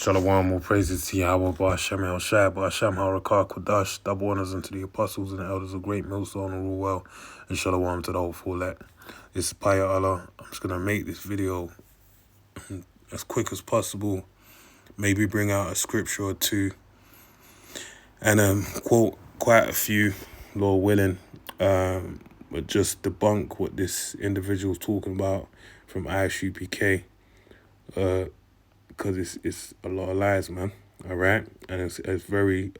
Shalom, all praises to Yahweh, Ba'ashem El Shai, Ba'ashem HaRakah Kodash, double honors unto the apostles and the elders of great millstone and rule well, and Shalom to the whole full elect. This is Paya Allah. I'm just going to make this video as quick as possible, maybe bring out a scripture or two, and quote quite a few, Lord willing, but just debunk what this individual's talking about from ISUPK, because it's a lot of lies, man, all right? And it's very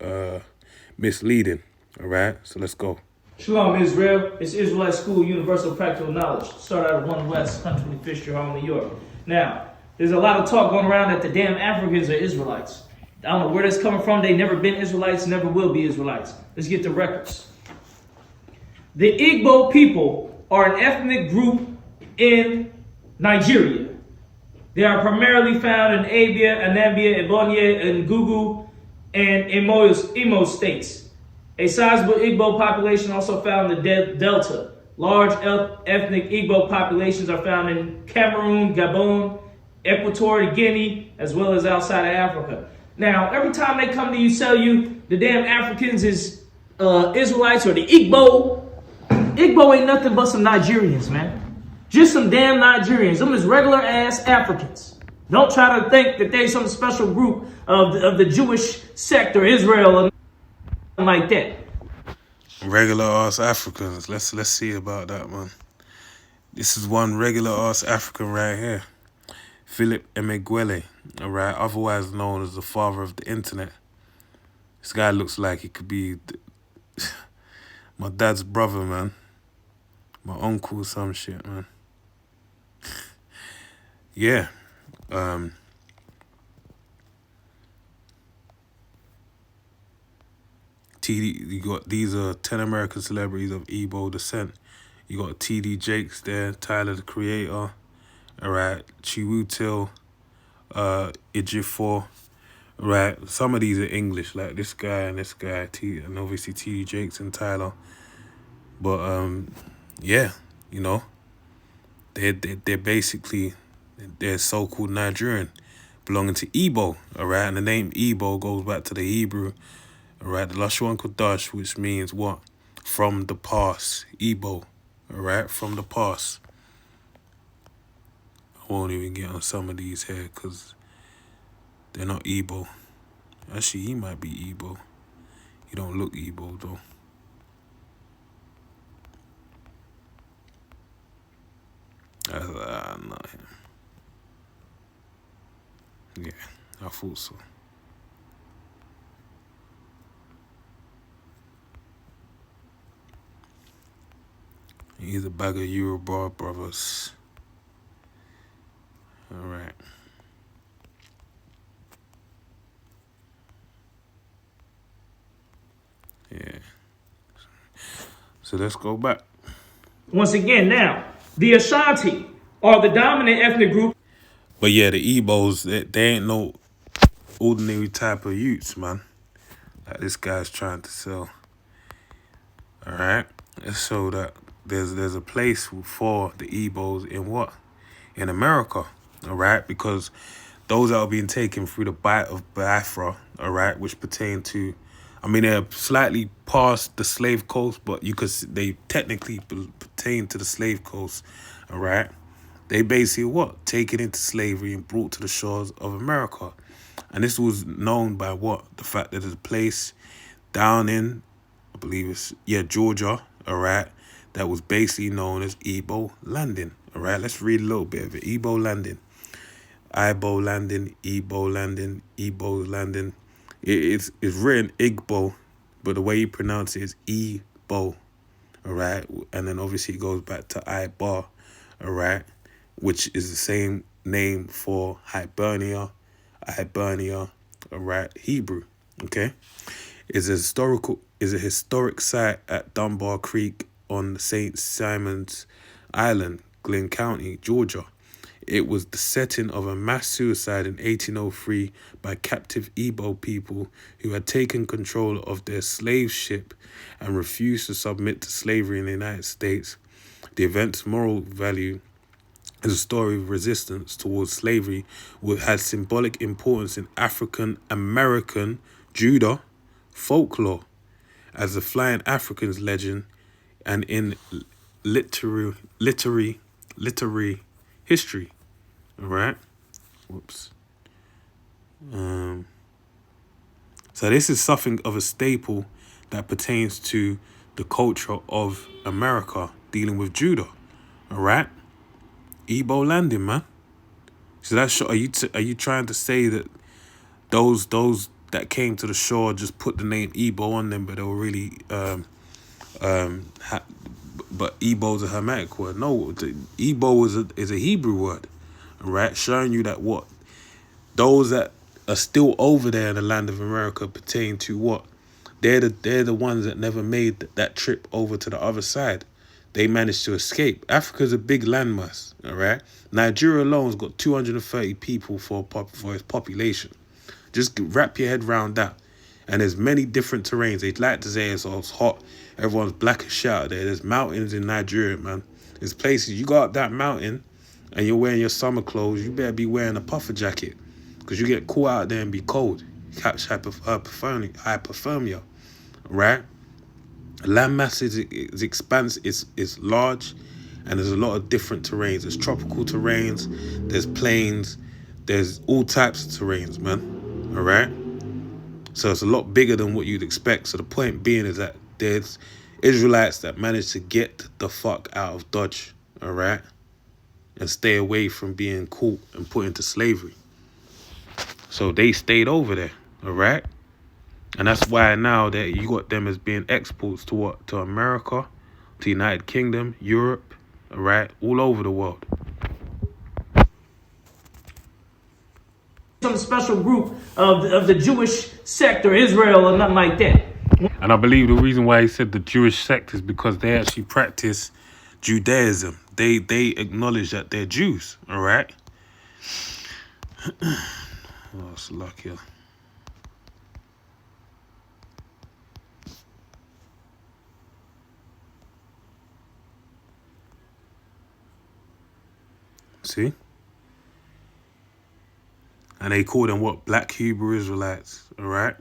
misleading, all right? So let's go. Shalom, Israel. It's Israelite School Universal Practical Knowledge. Start out of 1 West, 125th Street, Harlem, New York. Now, there's a lot of talk going around that the damn Africans are Israelites. I don't know where that's coming from. They never been Israelites, never will be Israelites. Let's get the records. The Igbo people are an ethnic group in Nigeria. They are primarily found in Abia, Anambra, Ebonyi, Ngugu, and Imo states. A sizable Igbo population also found in the Delta. Large ethnic Igbo populations are found in Cameroon, Gabon, Equatorial Guinea, as well as outside of Africa. Now, every time they come to you, tell you the damn Africans is Israelites or the Igbo. Igbo ain't nothing but some Nigerians, man. Just some damn Nigerians. Them is regular ass Africans. Don't try to think that they some special group of the Jewish sect or Israel or like that. Regular ass Africans. Let's see about that, man. This is one regular ass African right here. Philip Emeagwali, all right, otherwise known as the father of the internet. This guy looks like he could be my dad's brother, man. My uncle or some shit, man. Yeah. You got these are 10 American celebrities of Igbo descent. You got TD Jakes there, Tyler the Creator, all right, Chiwetel Ejiofor, right. Some of these are English, like this guy, and and obviously TD Jakes and Tyler. But yeah, you know, they're basically they're so-called Nigerian, belonging to Igbo, all right. And the name Igbo goes back to the Hebrew, all right, the Lashon Kodash, which means what? From the past, Igbo, all right, from the past. I won't even get on some of these here because they're not Igbo. Actually, he might be Igbo. He don't look Igbo, though. Not him. Yeah, I thought so. He's a bag of Eurobar brothers. All right. Yeah. So let's go back. Once again, now, the Ashanti are the dominant ethnic group. But yeah, the Igbos, they ain't no ordinary type of youths, man. Like this guy's trying to sell. All right. So that there's a place for the Igbos in what? In America. All right. Because those that are being taken through the Bight of Biafra, all right, which pertain to, I mean, they're slightly past the slave coast, but they technically pertain to the slave coast, all right? They basically what? Taken into slavery and brought to the shores of America. And this was known by what? The fact that there's a place down in, I believe it's, Georgia, all right, that was basically known as Igbo Landing, all right? Let's read a little bit of it. Igbo Landing. Igbo Landing, Igbo Landing, Igbo Landing. It's written Igbo, but the way you pronounce it is Igbo, all right? And then obviously it goes back to Ibar, all right? Which is the same name for Hibernia, all right? Hebrew, okay? Is a historic site at Dunbar Creek on St. Simon's Island, Glynn County, Georgia. It was the setting of a mass suicide in 1803 by captive Igbo people who had taken control of their slave ship and refused to submit to slavery in the United States. The event's moral value is a story of resistance towards slavery, which has symbolic importance in African American Judah folklore, as the Flying Africans legend, and in literary history. All right. Whoops. So this is something of a staple that pertains to the culture of America, dealing with Judah. All right. Igbo landing, man. So that's are you trying to say that those that came to the shore just put the name Igbo on them, but they were really but Igbo is a Hermetic word? No, Igbo is a Hebrew word, all right, showing you that what those that are still over there in the land of America pertain to what they're the ones that never made that trip over to the other side. They managed to escape. Africa's a big landmass, all right? Nigeria alone's got 230 people for its population. Just wrap your head around that. And there's many different terrains. They'd like to say it's hot. Everyone's black as shit out there. There's mountains in Nigeria, man. There's places, you go up that mountain and you're wearing your summer clothes, you better be wearing a puffer jacket because you get caught out there and be cold. Catch hypothermia, right? Land mass is large, and there's a lot of different terrains. There's tropical terrains, there's plains, there's all types of terrains, man. All right? So it's a lot bigger than what you'd expect. So the point being is that there's Israelites that managed to get the fuck out of Dodge, all right? And stay away from being caught and put into slavery. So they stayed over there, all right? And that's why now that you got them as being exports to what? To America, to United Kingdom, Europe, all right? All over the world. Some special group of the Jewish sect or Israel or nothing like that. And I believe the reason why he said the Jewish sect is because they actually practice Judaism. They acknowledge that they're Jews, all right? Oh, it's lucky. See? And they call them what? Black Hebrew Israelites, all right?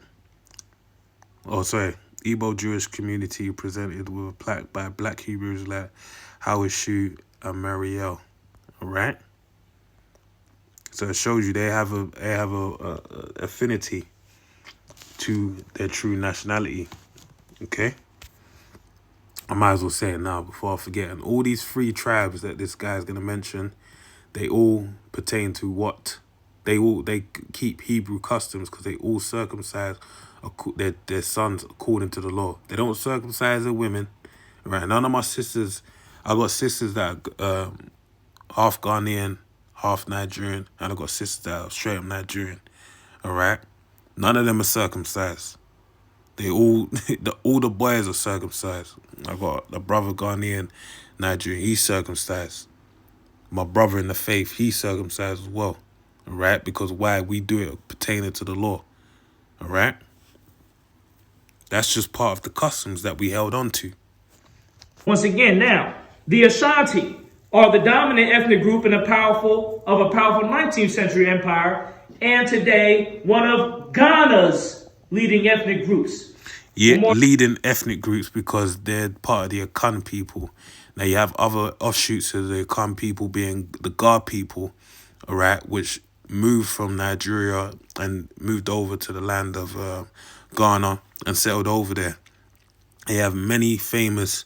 Oh, sorry. Igbo Jewish community presented with a plaque by Black Hebrew Israelite Howard Shue and Mariel, all right? So it shows you they have a affinity to their true nationality, okay? I might as well say it now before I forget. And all these three tribes that this guy's going to mention, they all pertain to what? They keep Hebrew customs because they all circumcise their sons according to the law. They don't circumcise their women, right? None of my sisters, I got sisters that are half Ghanaian, half Nigerian, and I got sisters that are straight up Nigerian, all right? None of them are circumcised. They all the boys are circumcised. I got a brother Ghanaian, Nigerian, he's circumcised. My brother in the faith, he's circumcised as well. All right? Because why? We do it pertaining to the law. All right? That's just part of the customs that we held on to. Once again, now, the Ashanti are the dominant ethnic group in a powerful 19th century empire, and today one of Ghana's leading ethnic groups. Yeah, leading ethnic groups because they're part of the Akan people. Now you have other offshoots of the Akan people being the Gar people, all right, which moved from Nigeria and moved over to the land of Ghana and settled over there. They have many famous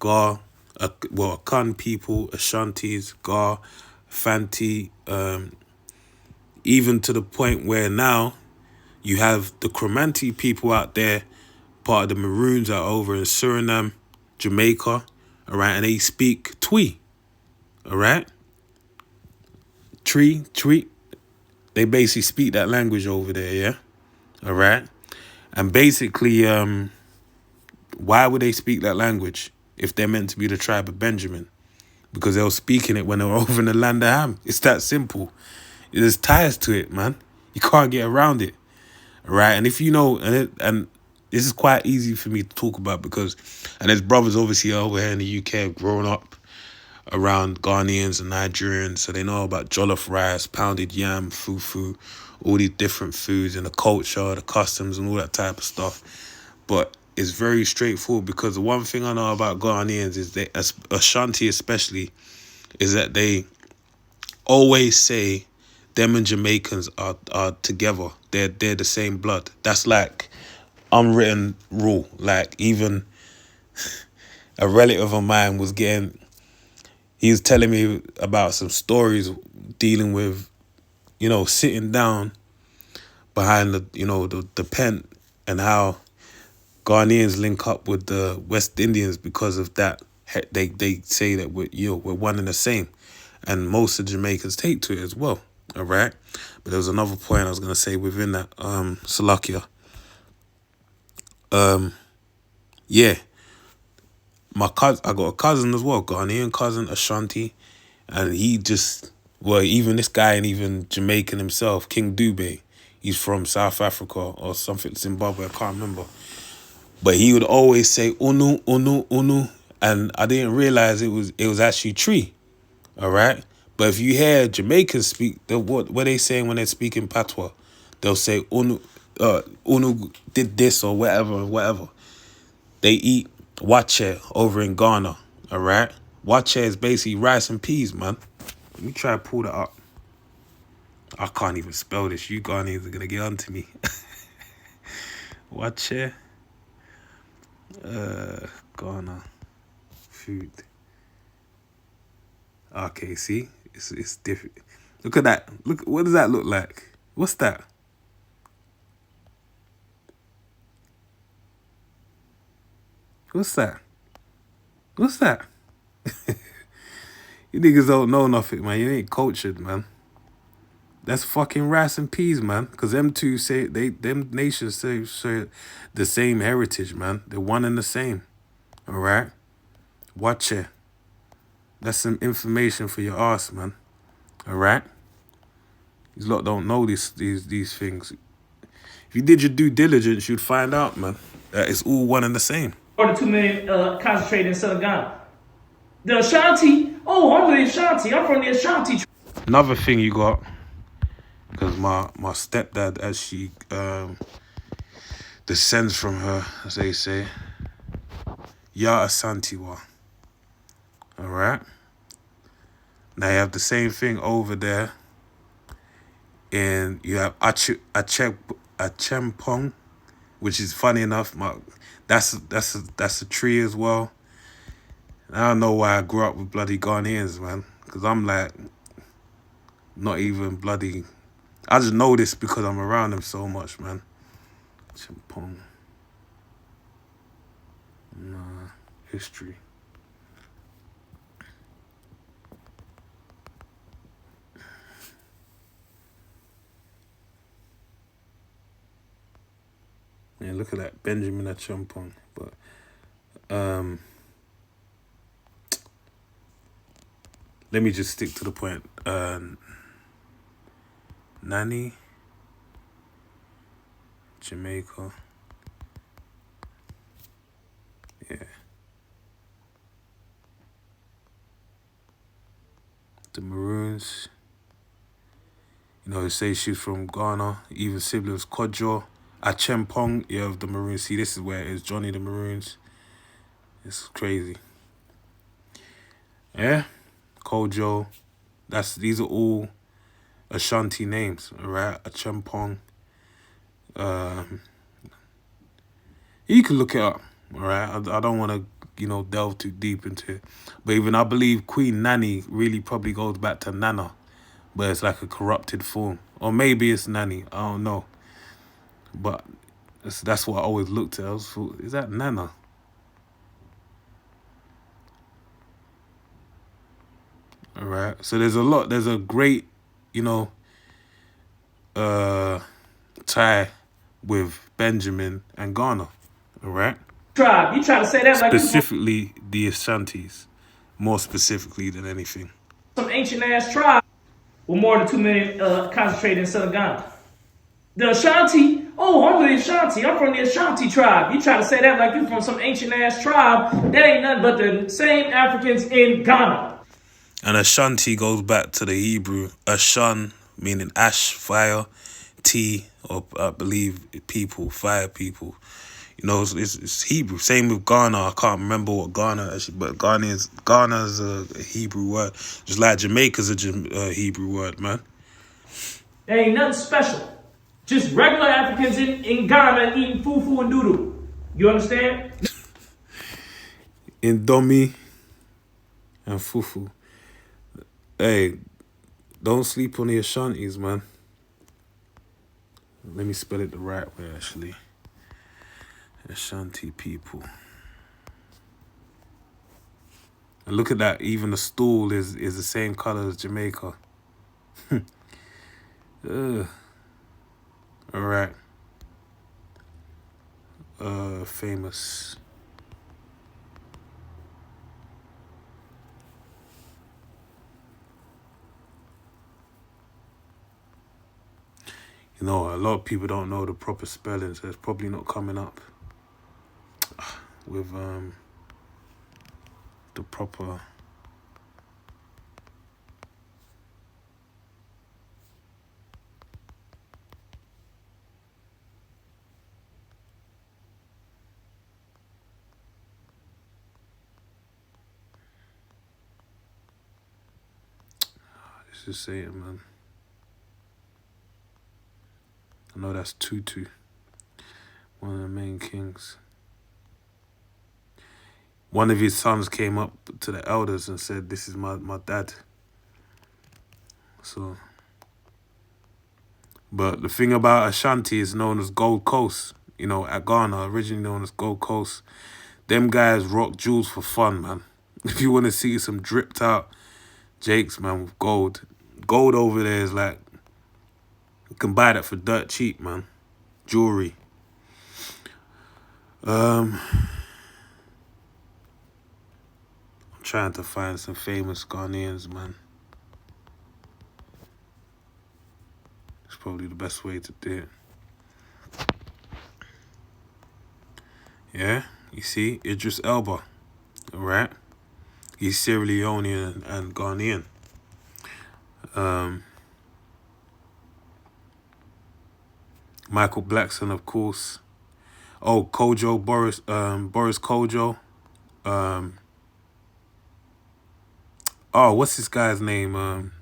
Akan people, Ashantis, Gar, Fanti, even to the point where now you have the Cromanti people out there, part of the Maroons are over in Suriname, Jamaica, all right, and they speak Twi, all right? Twi. They basically speak that language over there, yeah? All right? And basically, why would they speak that language if they're meant to be the tribe of Benjamin? Because they were speaking it when they were over in the land of Ham. It's that simple. There's ties to it, man. You can't get around it, all right? And if you know, and this is quite easy for me to talk about because, and there's brothers obviously over here in the UK have grown up around Ghanaians and Nigerians, so they know about jollof rice, pounded yam, fufu, all these different foods and the culture, the customs and all that type of stuff. But it's very straightforward, because the one thing I know about Ghanaians is they, Ashanti especially, is that they always say them and Jamaicans are together. They're the same blood. That's like unwritten rule. Like, even a relative of mine was he was telling me about some stories dealing with, sitting down behind the pen, and how Ghanaians link up with the West Indians because of that. They say that we're one and the same, and most of Jamaicans take to it as well. All right, but there was another point I was gonna say within that. Salakia. Yeah, my cousin. I got a cousin as well, Ghanaian cousin, Ashanti, and even this guy, and even Jamaican himself, King Dube. He's from South Africa or something, Zimbabwe. I can't remember. But he would always say unu, unu, unu, and I didn't realize it was actually tree. All right, but if you hear Jamaicans speak, what they saying when they're speaking patois, they'll say unu, unu did this or whatever. They eat wache over in Ghana. All right, wache is basically rice and peas, man. Let me try to pull that up. I can't even spell this. You Ghanaians are gonna get onto me. Wache. Ghana food. Okay, see, it's different. Look at that. Look, what does that look like? What's that? What's that? What's that? You niggas don't know nothing, man. You ain't cultured, man. That's fucking rice and peas, man. Because them two say, them nations say the same heritage, man. They're one and the same. All right? Watch it. That's some information for your ass, man. All right? These lot don't know these things. If you did your due diligence, you'd find out, man, that it's all one and the same. More than 2 million concentrated in southern Ghana. The Ashanti, I'm the Ashanti. I'm from the Ashanti. Another thing you got, because my stepdad actually descends from her, as they say, Ya Asantiwa. All right? Now you have the same thing over there. And you have Achempong, which is funny enough. That's a tree as well. I don't know why I grew up with bloody Ghanaians, man. Because I'm like, not even bloody. I just know this because I'm around them so much, man. Chimpong. Nah, history. Yeah, look at that, Benjamin Acheampong. But let me just stick to the point. Nani, Jamaica. Yeah. The Maroons. They say she's from Ghana. Even siblings, Kodjo. Achempong, you have the Maroons. See, this is where it is. Johnny the Maroons. It's crazy. Yeah. Kojo. These are all Ashanti names, all right? Achempong. You can look it up, all right? I don't want to, delve too deep into it. But even I believe Queen Nani really probably goes back to Nana, but it's like a corrupted form. Or maybe it's Nani. I don't know. But that's what I always looked at. I was thought, is that Nana? All right. So there's a great, tie with Benjamin and Ghana. All right. Tribe. You try to say that specifically the Ashantis, more specifically than anything. Some ancient ass tribe with more than 2 million concentrated in southern Ghana. The Ashanti, I'm the Ashanti. I'm from the Ashanti tribe. You try to say that like you from some ancient ass tribe. That ain't nothing but the same Africans in Ghana. And Ashanti goes back to the Hebrew Ashan, meaning ash, fire, T, or I believe people, fire people. You know, it's Hebrew. Same with Ghana. I can't remember what Ghana actually, but Ghana's a Hebrew word. Just like Jamaica's a Hebrew word, man. There ain't nothing special. Just regular Africans in Ghana eating fufu and doodoo. You understand? Indomie and fufu. Hey, don't sleep on the Ashantis, man. Let me spell it the right way, actually. Ashanti people. And look at that. Even the stool is the same color as Jamaica. All right. Famous. You know, a lot of people don't know the proper spelling, so it's probably not coming up with the proper. Let's just say it, man. I know that's Tutu, one of the main kings. One of his sons came up to the elders and said, "This is my dad." So, but the thing about Ashanti is known as Gold Coast. You know, at Ghana, originally known as Gold Coast. Them guys rock jewels for fun, man. If you want to see some dripped out Jakes, man, with gold. Gold over there is like, you can buy that for dirt cheap, man. Jewelry. I'm trying to find some famous Ghanaians, man. It's probably the best way to do it. Yeah, you see, Idris Elba, all right? He's Sierra Leonean and Ghanaian. Michael Blackson, of course. Oh, Kojo, Boris Kojo. Oh, what's this guy's name?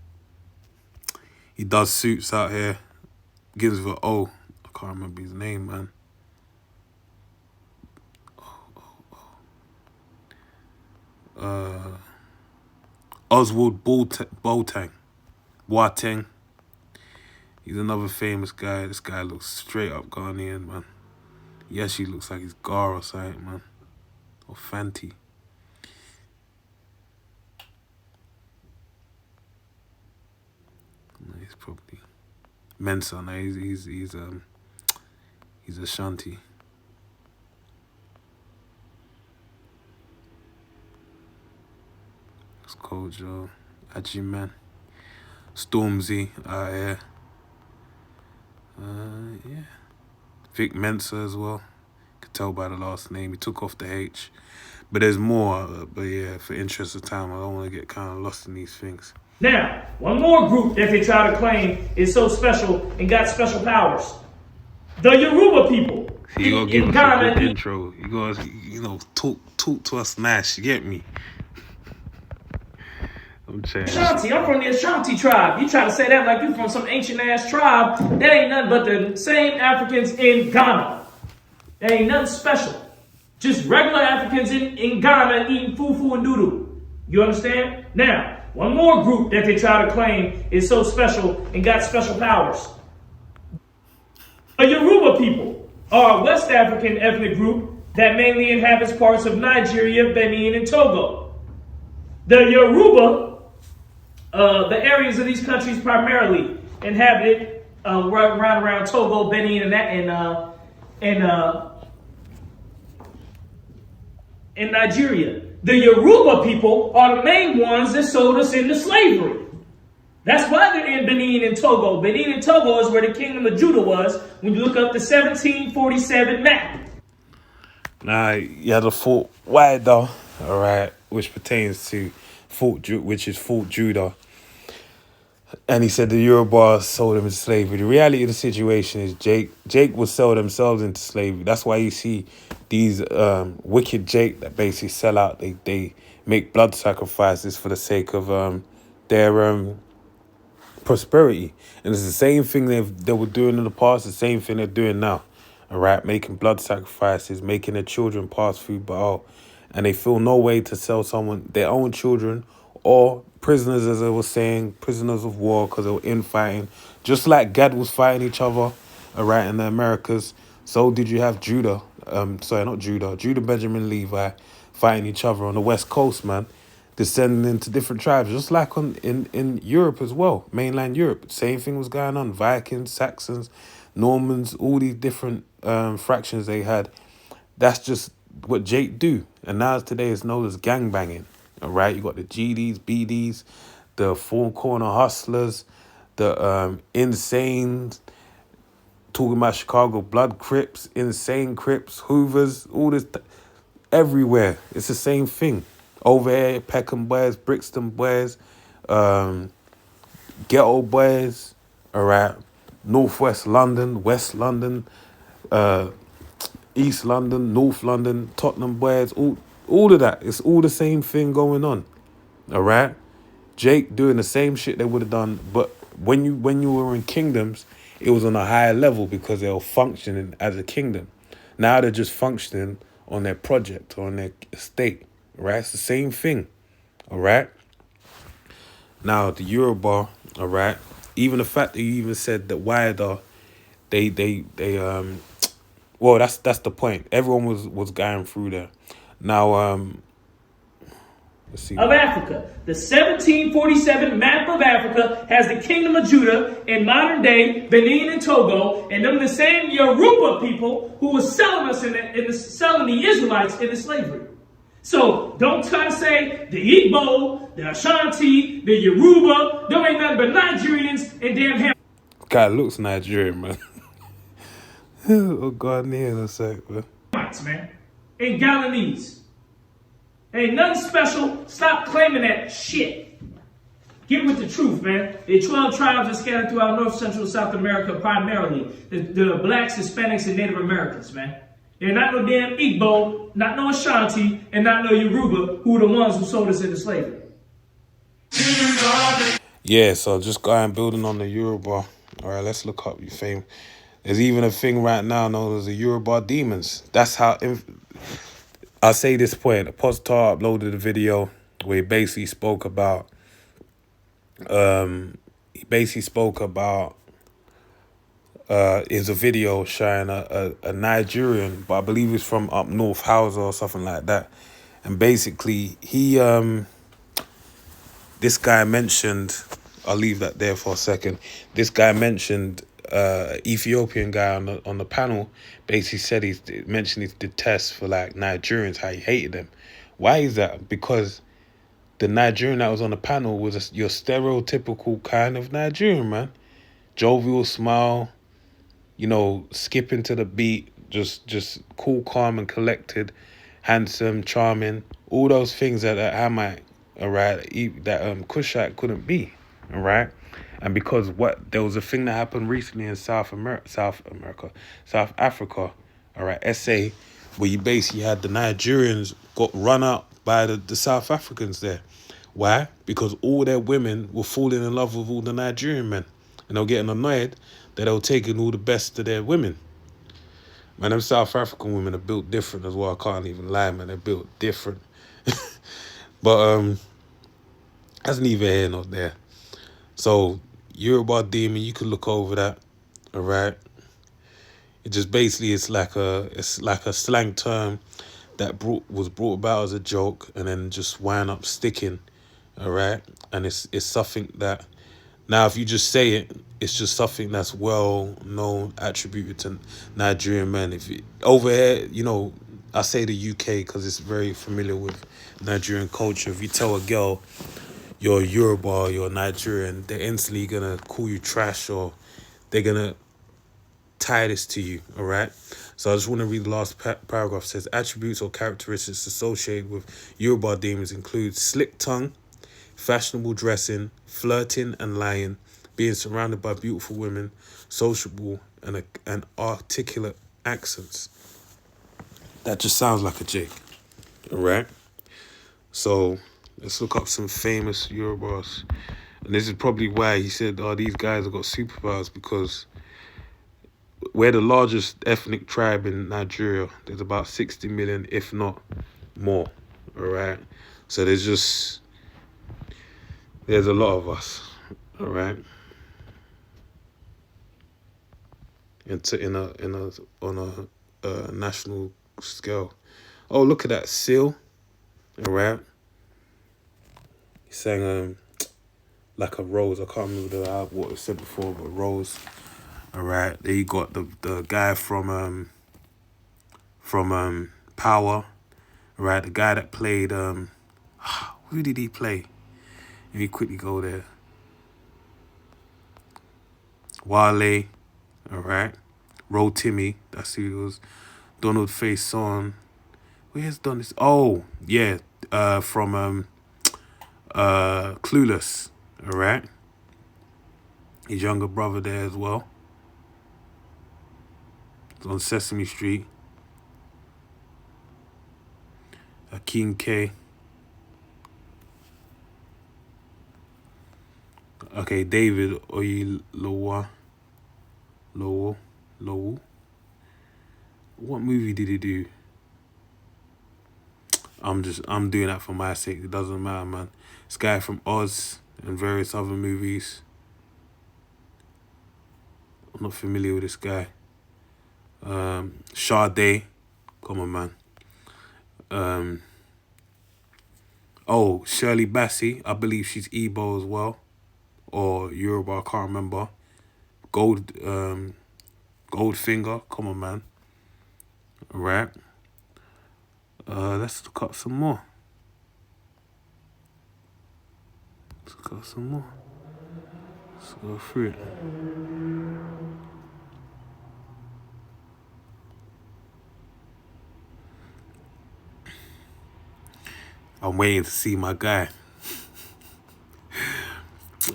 He does suits out here. Gives with an O. I can't remember his name, man. Oswald Boateng. He's another famous guy. This guy looks straight up Ghanaian, man. He actually looks like he's Gar or something, man. Or Fanti. No, he's probably Mensa. No, he's Ashanti. It's Kojo, Ajiman, Stormzy, yeah. Yeah. Vic Mensa as well. Could tell by the last name. He took off the H. But there's more. But yeah, for interest of time, I don't want to get kind of lost in these things. Now, one more group that they try to claim is so special and got special powers. The Yoruba people. So you gotta give us a good intro. You gotta, talk to us nice. You get me? I'm saying. Ashanti, I'm from the Ashanti tribe. You try to say that like you from some ancient ass tribe. That ain't nothing but the same Africans in Ghana. That ain't nothing special. Just regular Africans in Ghana eating fufu and doodoo. You understand? Now, one more group that they try to claim is so special and got special powers. The Yoruba people are a West African ethnic group that mainly inhabits parts of Nigeria, Benin, and Togo. The Yoruba, the areas of these countries primarily inhabited around Togo, Benin, and Nigeria. The Yoruba people are the main ones that sold us into slavery. That's why they're in Benin and Togo. Benin and Togo is where the Kingdom of Judah was when you look up the 1747 map. Now, you had a thought wider, all right, which pertains to which is Fort Judah. And he said the Yoruba sold them into slavery. The reality of the situation is Jake will sell themselves into slavery. That's why you see these wicked Jake that basically sell out. They make blood sacrifices for the sake of their prosperity. And it's the same thing they were doing in the past, the same thing they're doing now. All right, making blood sacrifices, making their children pass through Baal. And they feel no way to sell their own children, or prisoners, as I was saying, prisoners of war, because they were infighting. Just like Gad was fighting each other, all right, in the Americas, so did you have Judah, Judah Benjamin Levi fighting each other on the West Coast, man, descending into different tribes, just like in Europe as well, mainland Europe. Same thing was going on. Vikings, Saxons, Normans, all these different fractions they had. That's just what Jake do. And now today it's known as gangbanging. All right, you got the GDs, BDs, the four corner hustlers, the insane, talking about Chicago blood Crips, insane Crips, Hoovers, all this, everywhere. It's the same thing. Over here, Peckham boys, Brixton boys, ghetto boys, all right, Northwest London, West London, East London, North London, Tottenham boys, all of that. It's all the same thing going on. All right? Jake doing the same shit they would have done, but when you were in kingdoms, it was on a higher level because they were functioning as a kingdom. Now they're just functioning on their project or on their estate. All right? It's the same thing. All right? Now the Yoruba, all right? Even the fact that you even said that Waiada, well, that's the point. Everyone was going through there. Now, let's see. Of Africa. The 1747 map of Africa has the Kingdom of Judah in modern day Benin and Togo, and them the same Yoruba people who were selling us selling the Israelites into slavery. So don't try to say the Igbo, the Ashanti, the Yoruba, them ain't nothing but Nigerians and damn Ham. Guy looks Nigerian, man. Oh, God, in a sec, man. Man. Ain't Guyanese. Ain't nothing special. Stop claiming that shit. Get with the truth, man. The 12 tribes are scattered throughout North Central South America primarily. The blacks, Hispanics, and Native Americans, man. They're not no damn Igbo, not no Ashanti, and not no Yoruba, who are the ones who sold us into slavery. Yeah, so just going building on the Yoruba. All right, let's look up your fame. There's even a thing right now known as the Yoruba demons. That's how... I'll say this point. Apostle uploaded a video where he basically spoke about... is a video showing a Nigerian, but I believe he's from up north, Hausa or something like that. And basically, this guy mentioned... I'll leave that there for a second. This guy mentioned... Ethiopian guy on the panel basically said he mentioned his detest for like Nigerians, how he hated them. Why is that? Because the Nigerian that was on the panel was your stereotypical kind of Nigerian, man. Jovial smile, skipping to the beat, just cool, calm and collected, handsome, charming, all those things that Hamite, all right, that Kushite couldn't be, all right. And because there was a thing that happened recently in South Africa, all right, SA, where you basically had the Nigerians got run out by the South Africans there. Why? Because all their women were falling in love with all the Nigerian men. And they were getting annoyed that they were taking all the best of their women. Man, them South African women are built different as well. I can't even lie, man. They're built different. But that's neither here nor there. So, Yoruba demon, you can look over that, all right? It just basically it's like a slang term that was brought about as a joke and then just wound up sticking, all right? And it's something that now if you just say it, it's just something that's well known, attributed to Nigerian men. Over here, I say the UK because it's very familiar with Nigerian culture. If you tell a girl you're Yoruba, you're Nigerian, they're instantly gonna call you trash or they're gonna tie this to you, all right? So I just want to read the last paragraph. It says, attributes or characteristics associated with Yoruba demons include slick tongue, fashionable dressing, flirting and lying, being surrounded by beautiful women, sociable and articulate accents. That just sounds like a Jake. All right? So let's look up some famous Yorubas. And this is probably why he said, oh, these guys have got superpowers, because we're the largest ethnic tribe in Nigeria. There's about 60 million, if not more. All right? So there's a lot of us. All right? On a national scale. Oh, look at that, Seal. All right? He sang like a rose. I can't remember what it said before, but rose. All right. There you got the guy from Power. All right. The guy that played who did he play? Let me quickly go there. Wale. All right. Ro Timmy. That's who he was. Donald Faison. Where's Donald? Oh yeah. From Clueless. All right. His younger brother there as well. It's on Sesame Street. King K. Okay, David Oyelowo. Lowell. What movie did he do? I'm doing that for my sake. It doesn't matter, man. This guy from Oz and various other movies. I'm not familiar with this guy. Sade. Come on, man. Oh, Shirley Bassey. I believe she's Igbo as well. Or Yoruba, I can't remember. Goldfinger. Come on, man. All right. Let's look up some more. Let's go through it. I'm waiting to see my guy.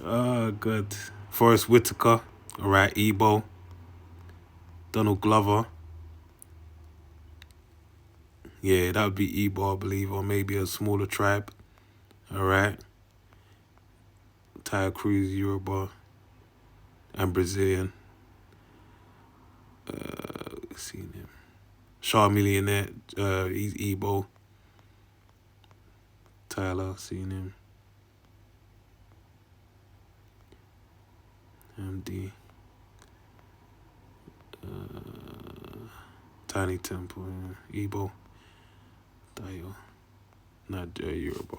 Oh, good. Forrest Whitaker. All right, Igbo. Donald Glover. Yeah, that would be Igbo, I believe, or maybe a smaller tribe. All right. Tyler Cruz, Yoruba, and Brazilian. Seen him. Shaw Millionaire, he's Igbo. Tyler, seen him. MD. Tiny Temple, Igbo. Dayo. Not Yoruba.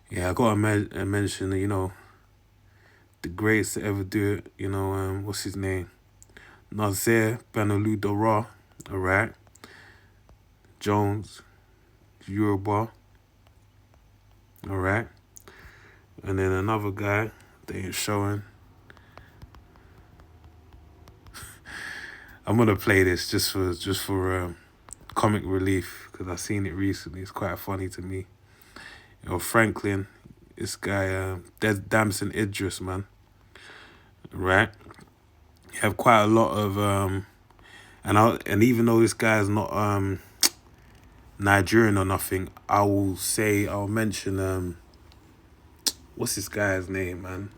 Yeah, I gotta mention, the greatest to ever do it, what's his name? Nazer Banaludara, all right? Jones, Yoruba, all right? And then another guy they ain't showing. I'm gonna play this just for comic relief, because I've seen it recently. It's quite funny to me. Franklin, this guy, Damson Idris, man. Right? You have quite a lot of and even though this guy is not Nigerian or nothing, I'll mention what's this guy's name, man?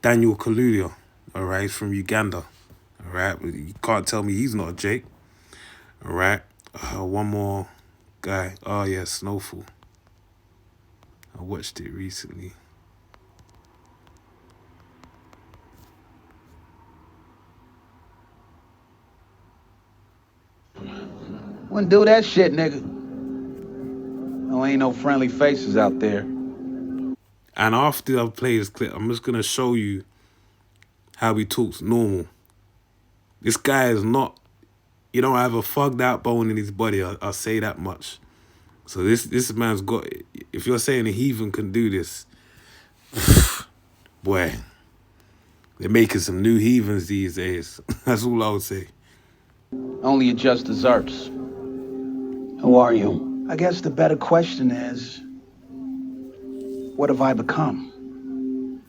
Daniel Kaluuya. All right, he's from Uganda. All right, but you can't tell me he's not a Jake. All right. One more guy. Oh, yeah, Snowfall. I watched it recently. Wouldn't do that shit, nigga. No, ain't no friendly faces out there. And after I play this clip, I'm just gonna show you how he talks normal. This guy is not, you don't have a fucked out bone in his body. I'll say that much. So this man's got, if you're saying a heathen can do this, boy, they're making some new heathens these days. That's all I would say. Only you just desserts. Who are you? I guess the better question is, what have I become?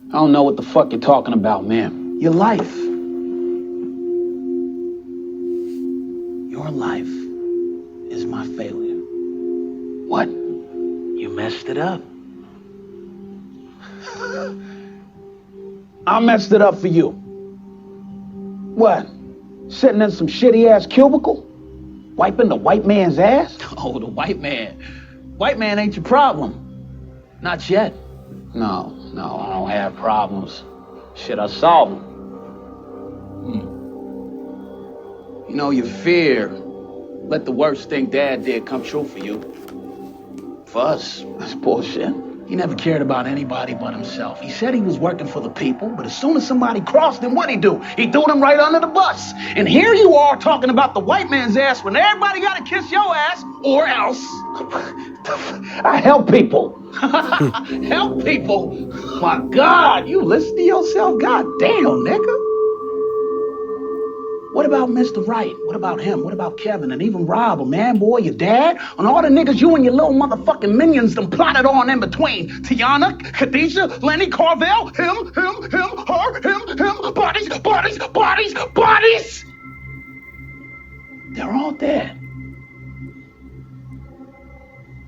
I don't know what the fuck you're talking about, man. Your life. Your life is my failure. What? You messed it up. I messed it up for you. What? Sitting in some shitty-ass cubicle? Wiping the white man's ass? Oh, the white man. White man ain't your problem. Not yet. No, I don't have problems. Shit, I solve them. You know, your fear. Let the worst thing Dad did come true for you. For us, that's bullshit. He never cared about anybody but himself. He said he was working for the people, but as soon as somebody crossed him, what'd he do? He threw them right under the bus. And here you are talking about the white man's ass when everybody gotta kiss your ass, or else. I help people. Help people. My God, you listen to yourself? God damn, nigga. What about Mr. Wright? What about him? What about Kevin? And even Rob, man, boy, your dad? And all the niggas you and your little motherfucking minions done plotted on in between. Tiana, Khadijah, Lenny, Carvel, him, her, him, bodies. They're all dead.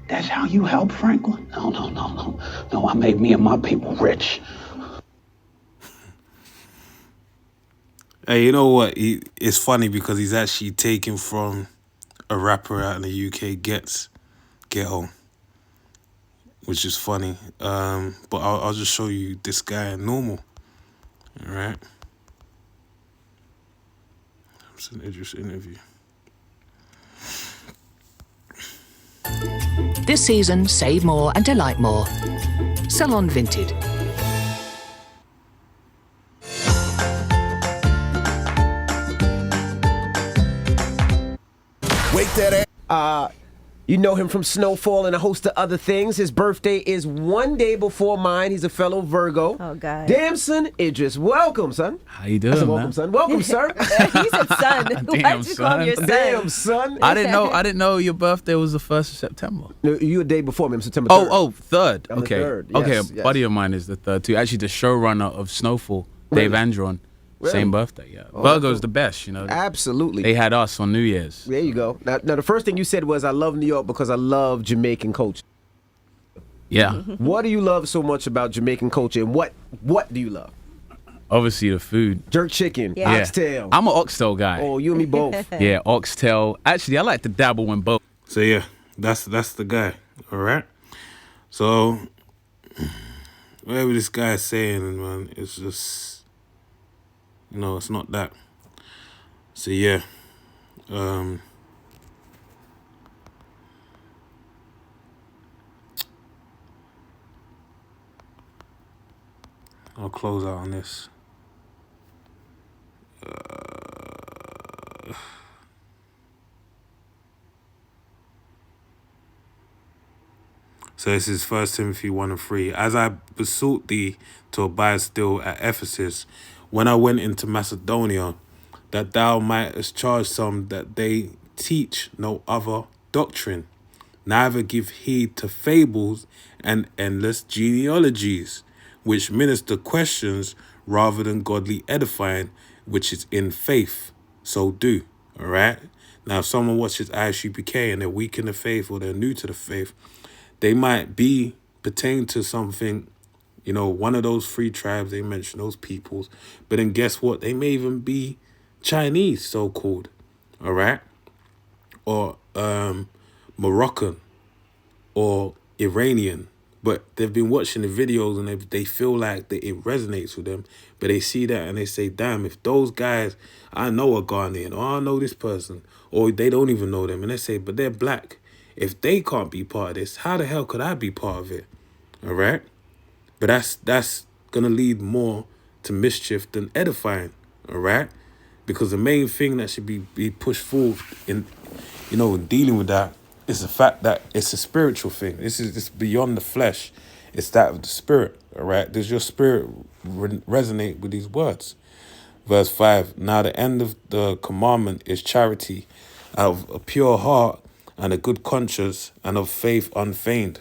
That's how you help Franklin? No, I made me and my people rich. Hey, you know what? It's funny because he's actually taken from a rapper out in the UK, Ghetto, which is funny. But I'll just show you this guy normal. All right. It's an interesting interview. This season, save more and delight more. Salon Vinted. Wake that ass. You know him from Snowfall and a host of other things. His birthday is one day before mine. He's a fellow Virgo. Oh, God. Damson Idris. Welcome, son. How you doing, I said, man? welcome, son. Welcome, sir. He said son. Why'd you call him your son? Damn, son. I didn't know your birthday was the 1st of September. No, you a day before me. I'm September 3rd. Oh, 3rd. I'm the Okay. 3rd. Okay, Yes, a buddy of mine is the 3rd too. Actually, the showrunner of Snowfall, Dave Really? Andron, Really? same birthday. Yeah, Oh, Virgo's cool. the best. You know, Absolutely. they had us on New Year's. There you go. Now, the first thing you said was, I love New York because I love Jamaican culture. Yeah, What do you love so much about Jamaican culture, and what do you love? obviously the food. Jerk chicken, Yeah. oxtail. I'm an oxtail guy. Oh, you and me both. Yeah, oxtail. Actually, I like to dabble in both. So yeah, that's the guy. All right. So whatever this guy is saying, man, it's just, it's not that. So yeah, I'll close out on this. So this is 1 Timothy 1:3. As I besought thee to abide still at Ephesus, when I went into Macedonia, that thou mightest charge some that they teach no other doctrine, neither give heed to fables and endless genealogies, which minister questions rather than godly edifying, which is in faith. So do. All right. Now, if someone watches ISUPK and they're weak in the faith or they're new to the faith, they might be pertain to something, one of those three tribes they mentioned, those peoples. But then guess what? They may even be Chinese, so-called, all right? Or Moroccan or Iranian. But they've been watching the videos and they feel like that it resonates with them. But they see that and they say, damn, if those guys, I know a Ghanaian, or I know this person, or they don't even know them. And they say, but they're black. If they can't be part of this, how the hell could I be part of it? All right? But that's gonna lead more to mischief than edifying, all right? Because the main thing that should be pushed forward in, in dealing with that is the fact that it's a spiritual thing. This is beyond the flesh. It's that of the spirit, all right? Does your spirit resonate with these words? Verse 5, now the end of the commandment is charity, out of a pure heart and a good conscience and of faith unfeigned,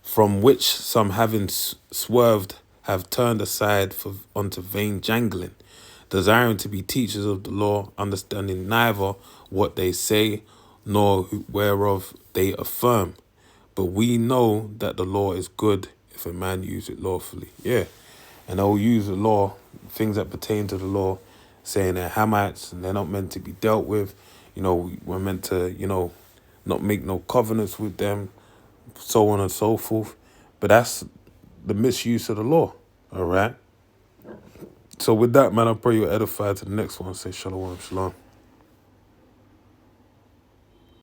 from which some having swerved have turned aside unto vain jangling, desiring to be teachers of the law, understanding neither what they say nor whereof they affirm. But we know that the law is good if a man use it lawfully. Yeah. And they'll use the law, things that pertain to the law, saying they're Hamites and they're not meant to be dealt with. We're meant to, not make no covenants with them, so on and so forth. But that's the misuse of the law, all right? So with that, man, I pray you're edified to the next one. Say shalom, shalom.